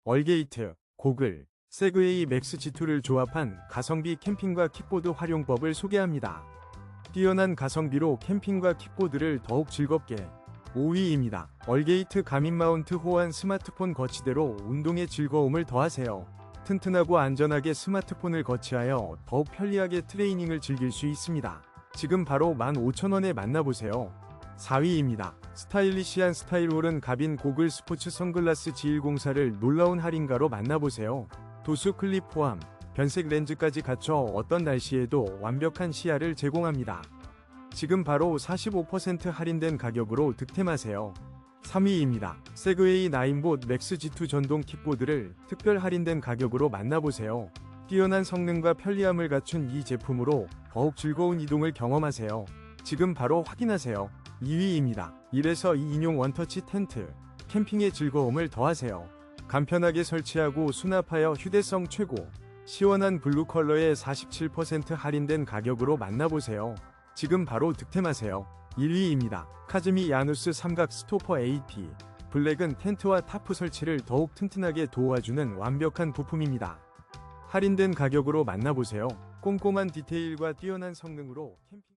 얼게이트, 고글, 세그웨이 맥스 G2를 조합한 가성비 캠핑과 킥보드 활용법을 소개합니다. 뛰어난 가성비로 캠핑과 킥보드를 더욱 즐겁게. 5위입니다. 얼게이트 가민 마운트 호환 스마트폰 거치대로 운동의 즐거움을 더하세요. 튼튼하고 안전하게 스마트폰을 거치하여 더욱 편리하게 트레이닝을 즐길 수 있습니다. 지금 바로 15,000원에 만나보세요. 4위입니다. 스타일리시한 스타일홀은 가빈 고글 스포츠 선글라스 G104를 놀라운 할인가로 만나보세요. 도수 클립 포함, 변색 렌즈까지 갖춰 어떤 날씨에도 완벽한 시야를 제공합니다. 지금 바로 45% 할인된 가격으로 득템하세요. 3위입니다. 세그웨이 나인봇 맥스 G2 전동 킥보드를 특별 할인된 가격으로 만나보세요. 뛰어난 성능과 편리함을 갖춘 이 제품으로 더욱 즐거운 이동을 경험하세요. 지금 바로 확인하세요. 2위입니다. 1에서 2인용 원터치 텐트, 캠핑의 즐거움을 더하세요. 간편하게 설치하고 수납하여 휴대성 최고, 시원한 블루 컬러의 47% 할인된 가격으로 만나보세요. 지금 바로 득템하세요. 1위입니다. 카즈미 야누스 삼각 스토퍼 AP, 블랙은 텐트와 타프 설치를 더욱 튼튼하게 도와주는 완벽한 부품입니다. 할인된 가격으로 만나보세요. 꼼꼼한 디테일과 뛰어난 성능으로 캠핑